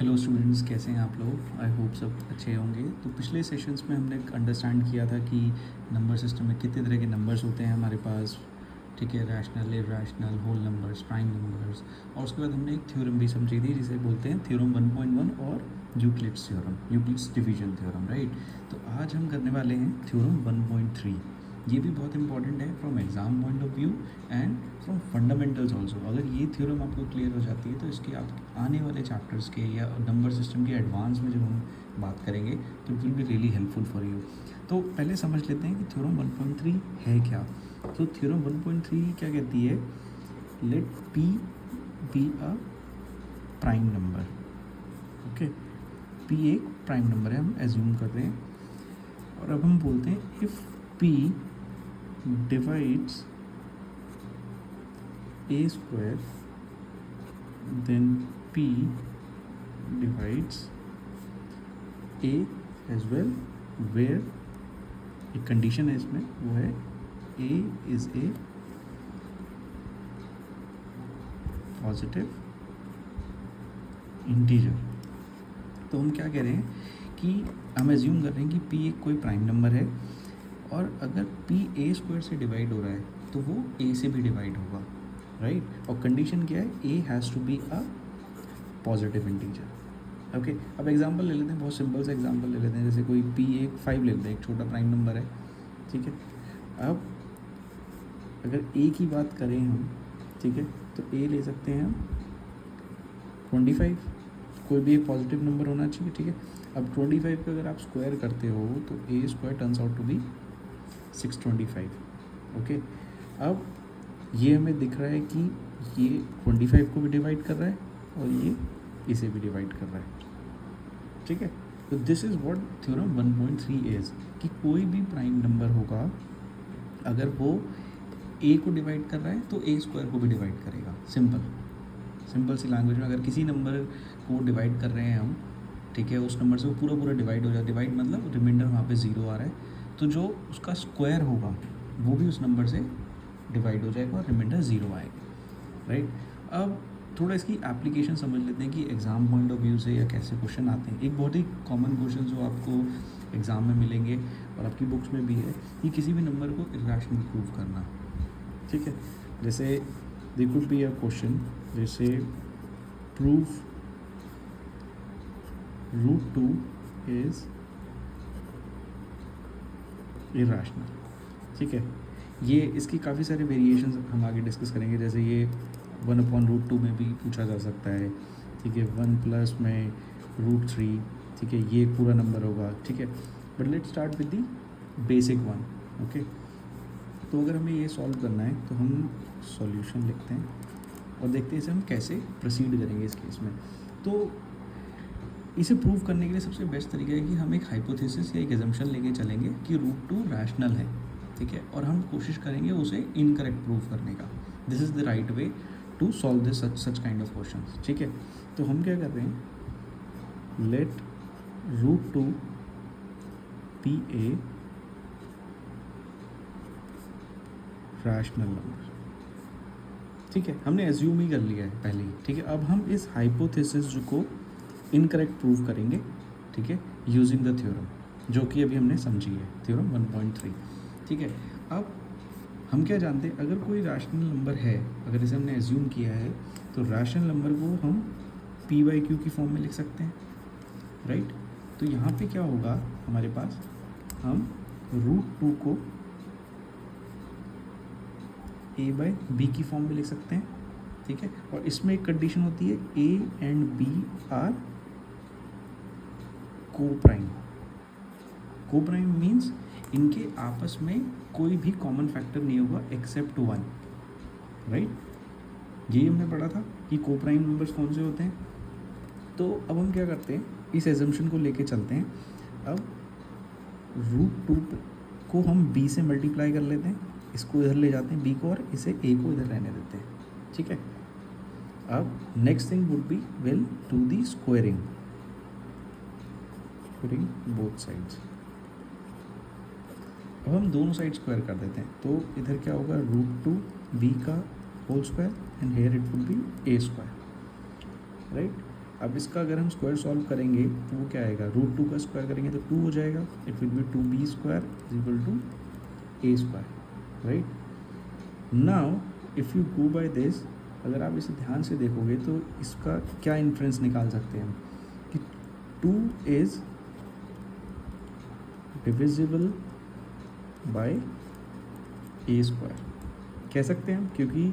Hello students, कैसे हैं आप लोग? आई होप सब अच्छे होंगे। तो पिछले सेशंस में हमने अंडरस्टैंड किया था कि नंबर सिस्टम में कितने तरह के नंबर्स होते हैं हमारे पास, ठीक है। Rational, irrational, whole numbers, prime numbers, और उसके बाद हमने एक थ्योरम भी समझी थी जिसे बोलते हैं थ्योरम 1.1 और Euclid's theorem, Euclid's division theorem, right. तो आज हम करने वाले हैं थ्योरम 1.3। ये भी बहुत इंपॉर्टेंट है from exam point of view and from fundamentals also. अगर ये थ्योरम आपको क्लियर हो जाती है तो इसके आप आने वाले चैप्टर्स के या नंबर सिस्टम के एडवांस में जब हम बात करेंगे तो it will be really helpful for you. तो पहले समझ लेते हैं कि थ्योरम 1.3 है क्या। तो थ्योरम 1.3 क्या कहती है? Let p be a prime number. Okay, p एक प्राइम नंबर है, हम एज्यूम कर रहे हैं। और अब हम बोलते हैं if P divides a square, then p divides a as well, where एक कंडीशन है इसमें, वो है a is a positive integer. तो हम क्या कह रहे हैं कि हम एज्यूम कर रहे हैं कि p एक कोई प्राइम नंबर है, और अगर p a स्क्वायर से डिवाइड हो रहा है तो वो a से भी डिवाइड होगा, राइट। और कंडीशन क्या है? a has to be a positive integer. Okay, अब एग्जांपल ले लेते हैं, बहुत सिंपल सा एग्जांपल ले लेते हैं। जैसे कोई p एक 5 ले लेते हैं, एक छोटा प्राइम नंबर है, ठीक है। अब अगर a की बात करें हम, ठीक है, तो a ले सकते हैं हम 25, कोई भी एक पॉजिटिव नंबर होना चाहिए, ठीक है। अब 25 का अगर आप स्क्वायर करते हो तो a square turns out to be 625। Okay, अब ये हमें दिख रहा है कि ये 25 को भी डिवाइड कर रहा है और ये इसे भी डिवाइड कर रहा है, ठीक है। तो this is what theorem 1.3 is, कि कोई भी प्राइम नंबर होगा, अगर वो a को डिवाइड कर रहा है तो a स्क्वायर को भी डिवाइड करेगा। सिंपल सी लैंग्वेज में, अगर किसी नंबर को डिवाइड कर रहे हैं हम, ठीक है, उस नंबर से वो पूरा डिवाइड हो जाए। डिवाइड मतलब रिमाइंडर वहाँ पे 0 आ रहा है, तो जो उसका स्क्वायर होगा वो भी उस नंबर से डिवाइड हो जाएगा और रिमाइंडर 0 आएगा, राइट। अब थोड़ा इसकी एप्लीकेशन समझ लेते हैं कि एग्ज़ाम पॉइंट ऑफ व्यू से या कैसे क्वेश्चन आते हैं। एक बहुत ही कॉमन क्वेश्चन जो आपको एग्ज़ाम में मिलेंगे और आपकी बुक्स में भी है, कि किसी भी नंबर को इरैशनल प्रूव करना, ठीक है। जैसे there could be a question जैसे प्रूव √2 इज़ इरैशनल, ठीक है। ये इसकी काफ़ी सारे वेरिएशंस हम आगे डिस्कस करेंगे। जैसे ये 1/√2 में भी पूछा जा सकता है, ठीक है। 1 प्लस में √3, ठीक है, ये एक पूरा नंबर होगा, ठीक है। But let's start with the basic one. Okay, तो अगर हमें ये सॉल्व करना है तो हम सॉल्यूशन लिखते हैं और देखते हैं इसे हम कैसे प्रोसीड करेंगे इस केस में। तो इसे प्रूव करने के लिए सबसे बेस्ट तरीका है कि हम एक हाइपोथेसिस या एक एजम्पशन लेके चलेंगे कि √2 रैशनल है, ठीक है, और हम कोशिश करेंगे उसे इनकरेक्ट प्रूव करने का। This is the right way to solve this such kind of question, ठीक है। तो हम क्या कर रहे हैं? Let √2 be a rational number, ठीक है। हमने एज्यूम ही कर लिया है पहले ही, ठीक है। अब हम इस हाइपोथेसिस को इनकरेक्ट प्रूव करेंगे, ठीक है, यूजिंग द थ्योरम, जो कि अभी हमने समझी है, थ्योरम 1.3, ठीक है। अब हम क्या जानते हैं? अगर कोई रैशनल नंबर है, अगर इसे हमने एज्यूम किया है, तो रैशनल नंबर को हम p/q की फॉर्म में लिख सकते हैं, राइट। तो यहाँ पे क्या होगा हमारे पास? हम √2 को a/b की फॉर्म में लिख सकते हैं, ठीक है। और इसमें एक कंडीशन होती है, a and b are coprime. Coprime means इनके आपस में कोई भी कॉमन फैक्टर नहीं होगा एक्सेप्ट 1, राइट। यही हमने पढ़ा था कि कोप्राइम नंबर्स कौन से होते हैं। तो अब हम क्या करते हैं? इस एजम्पशन को लेके चलते हैं। अब √2 को हम b से मल्टीप्लाई कर लेते हैं, इसको इधर ले जाते हैं b को, और इसे a को इधर रहने देते हैं, ठीक है। अब next thing would be will do the squaring both sides. अब हम दोनों साइड स्क्वायर कर देते हैं, तो इधर क्या होगा? √2 b का whole square and here it would be a square, right. अब इसका अगर हम स्क्वायर सॉल्व करेंगे तो वो क्या आएगा, रूट 2 का स्क्वायर करेंगे तो 2 हो जाएगा, it will be 2b square is equal to a square, right. Now if you go by this, अगर आप इसे ध्यान से देखोगे तो इसका क्या इन्फ्रेंस निकाल सकते हैं हम कि 2 is divisible by a square कह सकते हैं हम, क्योंकि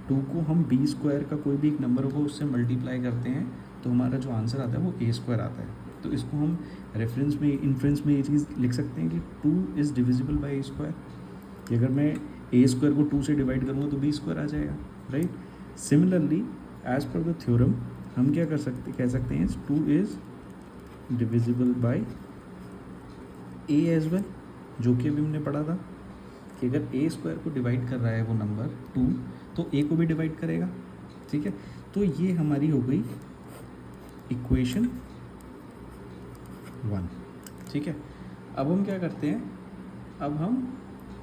2 को हम b स्क्वायर का कोई भी एक नंबर होगा उससे मल्टीप्लाई करते हैं तो हमारा जो आंसर आता है वो a स्क्वायर आता है। तो इसको हम रेफरेंस में, इन्फ्रेंस में ये चीज़ लिख सकते हैं कि 2 is divisible by a square, कि अगर मैं a स्क्वायर को 2 से डिवाइड करूँगा तो b स्क्वायर आ जाएगा, right. Similarly as per the theorem हम क्या कह सकते हैं 2 is divisible by a as well, जो कि अभी हमने पढ़ा था कि अगर a स्क्वायर को डिवाइड कर रहा है वो नंबर 2 तो a को भी डिवाइड करेगा, ठीक है। तो ये हमारी हो गई इक्वेशन 1, ठीक है। अब हम क्या करते हैं, अब हम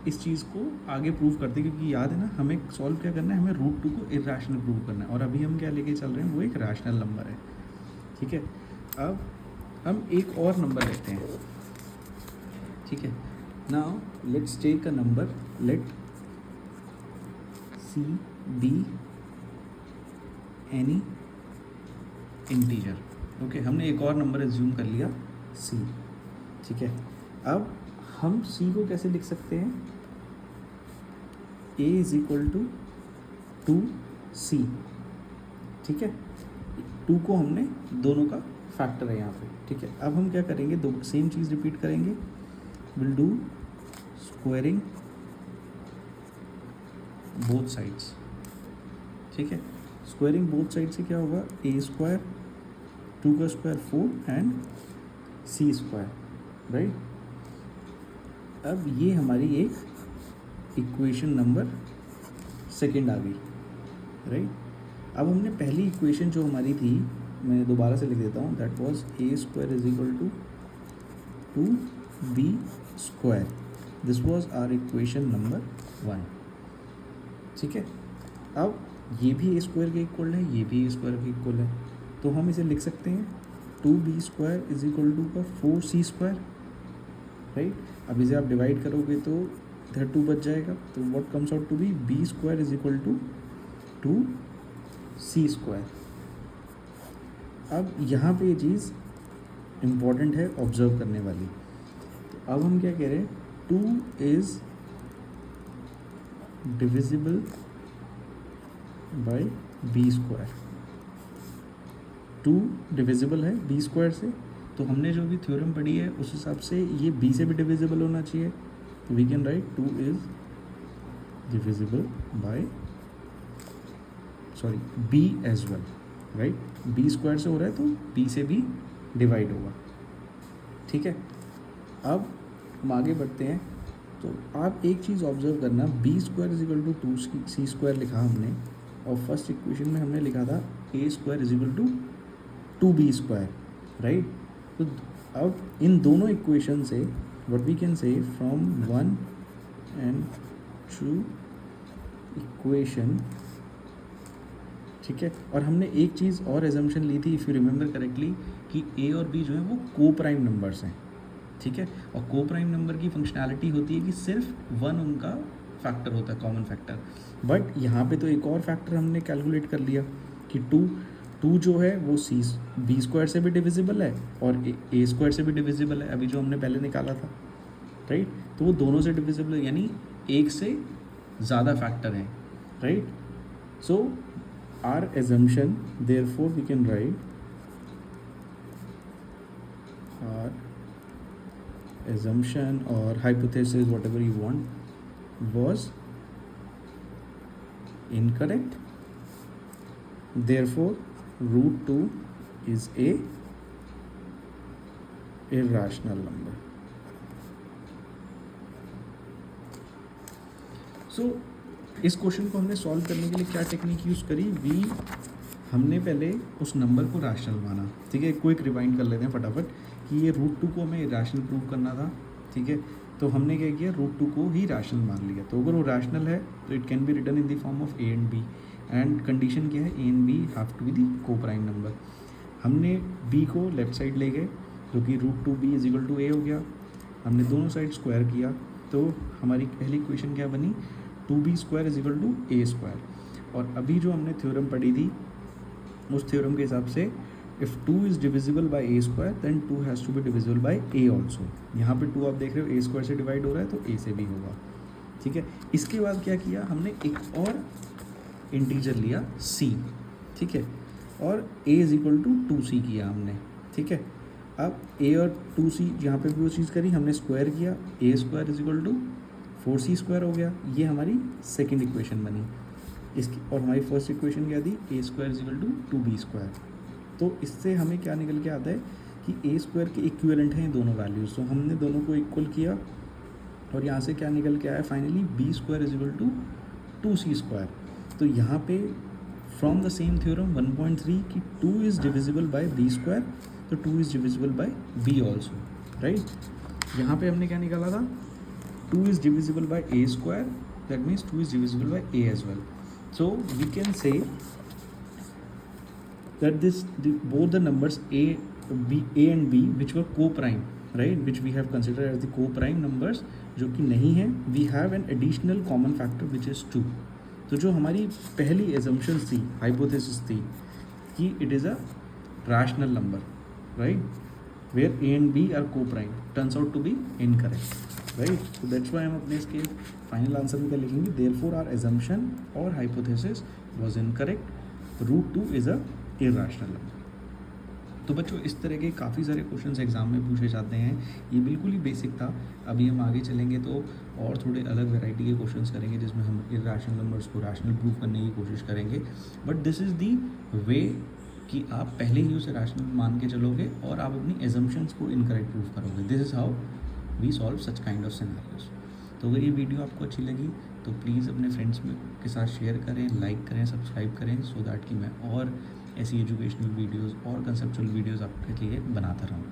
इस चीज़ को आगे प्रूव करते हैं, क्योंकि याद है ना हमें सॉल्व क्या करना है, हमें रूट 2 को इरेशनल प्रूव करना है, और अभी हम क्या लेके चल रहे हैं वो एक रैशनल नंबर है, ठीक है। अब हम एक और नंबर लेते हैं, ठीक है। Now let's take a number, let c be any integer, okay. हमने एक और नंबर एज्यूम कर लिया c, ठीक है। अब हम c को कैसे लिख सकते हैं, a is equal to 2c, ठीक है। 2 को हमने दोनों का फैक्टर है यहाँ पे, ठीक है। अब हम क्या करेंगे, दो सेम चीज़ रिपीट करेंगे, will do squaring both sides, ठीक है। स्क्वायरिंग बोथ साइड से क्या होगा, a स्क्वायर, 2 का square 4 and c square, right. अब ये हमारी एक इक्वेशन नंबर सेकंड आ गई, राइट। अब हमने पहली इक्वेशन जो हमारी थी, मैं दोबारा से लिख देता हूँ, that was a square is equal to 2b square, this was our equation number 1, ठीक है। अब ये भी a स्क्वायर के इक्वल है, ये भी a स्क्वायर के इक्वल है, तो हम इसे लिख सकते हैं 2b square is equal to का 4c स्क्वायर, राइट। अब इसे आप डिवाइड करोगे तो इधर 2 बच जाएगा, तो what comes out to be b square is equal to 2c square. अब यहाँ पे ये चीज़ इम्पॉर्टेंट है ऑब्जर्व करने वाली, तो अब हम क्या कह रहे हैं, 2 is divisible by b square, 2 divisible है b स्क्वायर से, तो हमने जो भी थ्योरम पढ़ी है उस हिसाब से ये b से भी डिविजिबल होना चाहिए, तो we can write 2 is divisible by b as well, right. b square से हो रहा है तो b से भी डिवाइड होगा, ठीक है। अब हम आगे बढ़ते हैं, तो आप एक चीज़ ऑब्जर्व करना, b square is equal to 2c square लिखा हमने, और फर्स्ट इक्वेशन में हमने लिखा था a square is equal to 2b square, right. तो अब इन दोनों इक्वेशन से what we can say from 1 and 2 equation, ठीक है। और हमने एक चीज़ और एजम्पशन ली थी, इफ़ यू रिमेंबर करेक्टली, कि a और b जो है वो को प्राइम नंबर्स हैं, ठीक है। और को प्राइम नंबर की फंक्शनैलिटी होती है कि सिर्फ 1 उनका फैक्टर होता है, कॉमन फैक्टर। बट यहाँ पे तो एक और फैक्टर हमने कैलकुलेट कर लिया कि 2 जो है वो b स्क्वायर से भी डिविजिबल है और a स्क्वायर से भी डिविजिबल है, अभी जो हमने पहले निकाला था, राइट। तो वो दोनों से डिविजिबल है, यानी एक से ज़्यादा फैक्टर हैं, right. So our assumption, therefore we can write our assumption or hypothesis, whatever you want, was incorrect, therefore root 2 is a irrational number. So इस क्वेश्चन को हमने सॉल्व करने के लिए क्या टेक्निक यूज़ करी, हमने पहले उस नंबर को रैशनल माना, ठीक है। क्विक रिवाइंड कर लेते हैं फटाफट कि ये रूट 2 को हमें रैशनल प्रूव करना था, ठीक है। तो हमने क्या किया, रूट 2 को ही रैशनल मान लिया, तो अगर वो रैशनल है तो it can be written in the form of a and b, and condition क्या है, a and b have to be the coprime number. हमने b को लेफ्ट साइड ले गए जो कि √2b is equal to a हो गया। हमने दोनों साइड स्क्वायर किया तो हमारी पहली इक्वेशन क्या बनी, 2b² is equal to a²। और अभी जो हमने थ्योरम पढ़ी थी उस थ्योरम के हिसाब से if 2 is divisible by a² then 2 has to be divisible by a also. यहाँ पे 2 आप देख रहे हो a² से डिवाइड हो रहा है तो a से भी होगा, ठीक है। इसके बाद क्या किया हमने, एक और इंटीजर लिया c, ठीक है, और a is equal to 2c किया हमने, ठीक है। अब a और 2c यहाँ पे भी वो चीज़ करी, हमने स्क्वायर किया, a² is equal to 4c² हो गया। ये हमारी सेकेंड इक्वेशन बनी इसकी। और हमारी फर्स्ट इक्वेशन क्या थी, a² is equal to 2b²। तो इससे हमें क्या निकल के आता है कि a² के इक्विवेलेंट हैं दोनों वैल्यूज़, तो हमने दोनों को इक्वल किया और यहाँ से क्या निकल के आया finally, b² is equal to 2c²। तो यहाँ पे फ्रॉम द सेम थ्योरम 1.3 कि 2 इज़ डिविजिबल बाय b², तो 2 is divisible by b also, right. यहाँ पे हमने क्या निकाला था, 2 is divisible by a², that means 2 is divisible by a as well. So we can say that both the numbers a and b which were co-prime, right, which we have considered as the co-prime numbers जो कि नहीं है, we have an additional common factor which is 2। तो जो हमारी पहली assumptions थी, hypothesis थी कि it is a rational number, right, where a and b are co-prime, turns out to be incorrect, right। So that's why हम अपने इसके फाइनल आंसर में क्या लिखेंगे, देयरफॉर आवर assumption और hypothesis was incorrect, √2 is a irrational number। तो बच्चों इस तरह के काफ़ी सारे क्वेश्चंस एग्जाम में पूछे जाते हैं, ये बिल्कुल ही बेसिक था। अभी हम आगे चलेंगे तो और थोड़े अलग वैरायटी के क्वेश्चंस करेंगे जिसमें हम इरैशनल नंबर्स को रैशनल प्रूव करने की कोशिश करेंगे। बट दिस इज़ दी वे कि आप पहले ही उसे रैशनल मान के चलोगे और आप अपनी एजम्पशंस को इनकरेक्ट प्रूव करोगे। This is how we solve such kind of scenarios. तो अगर ये वीडियो आपको अच्छी लगी तो प्लीज़ अपने फ्रेंड्स में के साथ शेयर करें, लाइक करें, सब्सक्राइब करें, सो दैट कि मैं और ऐसी एजुकेशनल वीडियोस और कंसेप्चुअल वीडियोस आपके लिए बनाता रहूँ।